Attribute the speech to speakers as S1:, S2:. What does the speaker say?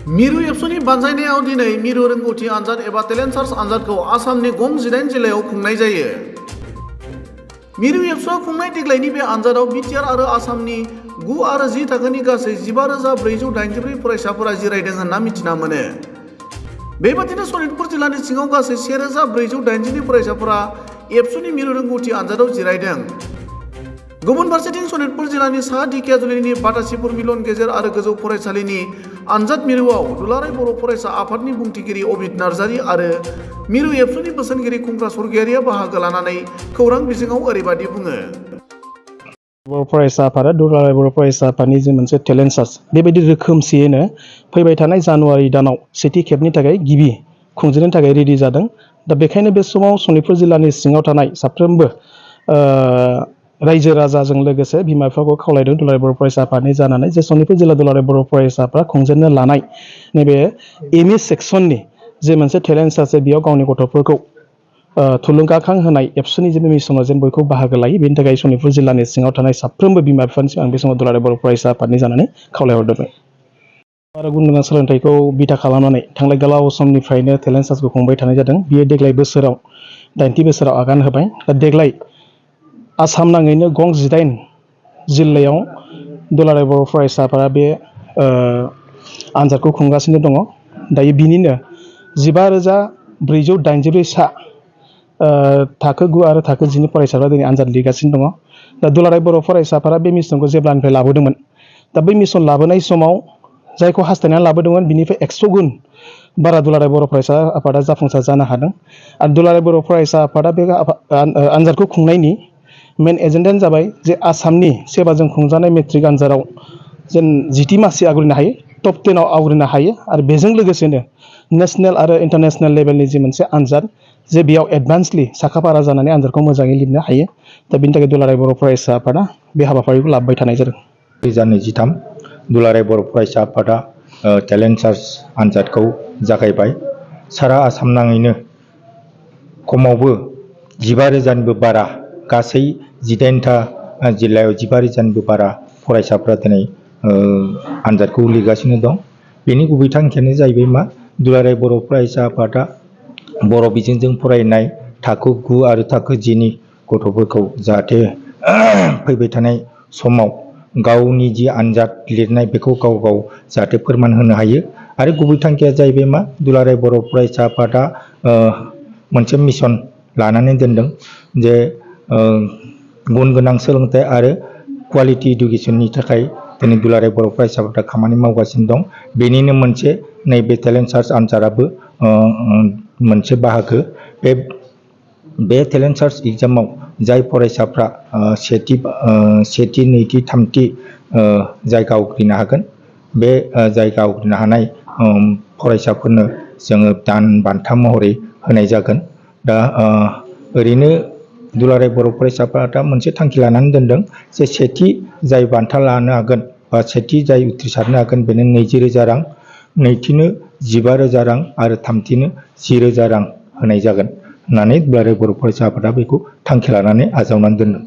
S1: मिरु एबसुनि बानजायनायाव दिनै मिरु रोंगौथि आनजाद एबा टेलेन्ट सार्च आनजादखौ आसामनि गं 18 जिल्लायाव खुंनाय जायो। मिरु एबसुआ खुंनाय देग्लायनि बे आनजादाव बिटिआर आरो आसामनि 9 आरो 10 थाखोनि गासै 15,484 फरायसाफोरा जिरायदों होनना मिथिना मोनो। बेबादिनो सनितपुर जिल्लानि सिङाव गासै 1,480 फरायसाफोरा एबसुनि मिरु रोंगौथि आनजादाव जिरायदों। गुबुन फारसेथिं सनितपुर जिल्लानि साहा ढेकियाजुलिनि बातासिपुर मिलन गेजेर आरो गोजौ फरायसालिनि आनजाद मिरुआव दुलाराय बर' फरायसा आफादनि बुंथिगिरि अबित नार्जारि आरो मिरु एबसुनि बोसोनगिरि खुंख्रा सरगियारिया बाहागो लानानै खौरां बिजोङाव ओरैबादि बुङो।
S2: बर' फरायसा आफादा दुलाराय बर' फरायसा आफादनि जे मोनसे टेलेन्ट सार्च बेबायदि रोखोमसेयैनो फैबाय थानाय जानुवारि दानाव सेथि खेबनि थाखाय गिबि खुंजेननो थाखाय रेडि जादों। दा बेखायनो बे समाव सनितपुर जिल्लानि सिङाव थानाय साफ्रोमबो रायजो राजाजों लोगोसे बिमा बिफाखौ खावलायदों दुलाराय बर' फरायसा आफादनि जानानै जे सनितपुर जिल्ला दुलाराय बर' फरायसाफ्रा खुंजेननो लानाय नैबे एमइ सेक्सननि जे मोनसे टेलेन्ट सार्च बेयाव गावनि गथ'फोरखौ थुलुंगाखां होनाय एबसुनि जे मिसनाव जेन बयखौ बाहागो लायो बेनि थाखाय सनितपुर जिल्लानि सिङाव थानाय साफ्रोमबो बिमा बिफानिसिम आं बे समाव दुलाराय बर' फरायसा आफादनि जानानै खावलायहरदोंमोन। आरो गुन गोनां सोलोंथाइखौ बिथा खालामनानै थांनाय गोलाव समनिफ्रायनो टेलेन्ट सार्चखौ खुंबाय थानाय जादों। बियो देग्लाय बोसोराव 80 बोसोराव आगान होबाय। दा देग्लाय आसाम नाङैनो गं 18 जिल्लायाव दुलाराय बर' फरायसा आफादा बे आनजादखौ खुंगासिनो दङ। दायो बिनिनो 15,484 सा थाखो 9 आरो थाखो 10 नि फरायसाफ्रा दिनै आनजाद लिरगासिनो दङ। दा दुलाराय बर' फरायसा आफादा बे मिसनखौ जेब्लानिफ्राय लाबोदोंमोन दा बै मिसन लाबोनाय समाव जायखौ हास्थायनानै लाबोदोंमोन बिनिफ्राय 100 गुन बारा दुलाराय बर' फरायसा आफादा जाफुंसार जानो हादों। आरो दुलाराय बर' फरायसा आफादा बे आनजादखौ खुंनायनि मेन एजेन्डायानो जाबाय जे आसामनि सेबाजों खुंजानाय मेट्रिक आनजादाव जेन 10थि मासि आवग्रिनो हायो, टप 10 आव आवग्रिनो हायो आरो बेजों लोगोसेनो नेसनेल आरो इन्टारनेसनेल लेभेलनि जे मोनसे आनजाद जे बेयाव एडभान्सलि साखाफारा जानानै आनजादखौ मोजाङै लिरनो हायो। दा बिनि थाखाय दुलाराय बर' फरायसा आफादा बे हाबाफारिखौ लाबोबाय थानाय जादों।
S3: 2023 दुलाराय बर' फरायसा आफादा टेलेन्ट सार्च आनजादखौ जागायबाय। सारा आसाम नाङैनो खमावबो 15,000निबो बारा गासै 18था जिल्लायाव 15,000निबो बारा फरायसाफ्रा दिनै आनजादखौ लिरगासिनो दं। बेनि गुबै थांखियानो जाहैबाय मा दुलाराय बर' फरायसा आफादा बर' बिजोंजों फरायनाय थाखो 9 आरो थाखो 10नि गथ'फोरखौ जाहाथे फैबाय थानाय समाव गावनि जि आनजाद लिरनाय बेखौ गाव गाव जाहाथे फोरमान होनो हायो। आरो गुबै थांखिया जाहैबाय मा दुलाराय बर' फरायसा आफादा मोनसे मिसन लानानै दोनदों जे गुन गोनां सोलोंथाइ आरो क्वालिटि इडुकेसननि थाखाय दिनै दुलाराय बर' फरायसा आफादा खामानि मावगासिनो दं। बेनिनो मोनसे नैबे टेलेन्ट सार्च आनजादाबो मोनसे बाहागो। बे टेलेन्ट सार्च एग्जामाव जाय फरायसाफ्रा सेथि नैथि थामथि जायगा आवग्रिनो हागोन बे जायगा आवग्रिनो हानाय फरायसाफोरनो जोङो दान बान्था महरै होनाय जागोन। दा ओरैनो दुलाराय बर' फरायसा आफादा मोनसे थांखि लानानै दोनदों जे सेथि जाय बान्था लानो हागोन बा सेथि जाय उथ्रिसारनो हागोन बेनो 20,000 रां, नैथिनो 15,000 रां आरो थामथिनो 10,000 रां होनाय जागोन होननानै दुलाराय बर' फरायसा आफादा बेखौ थांखि लानानै आजावनानै दोनदों।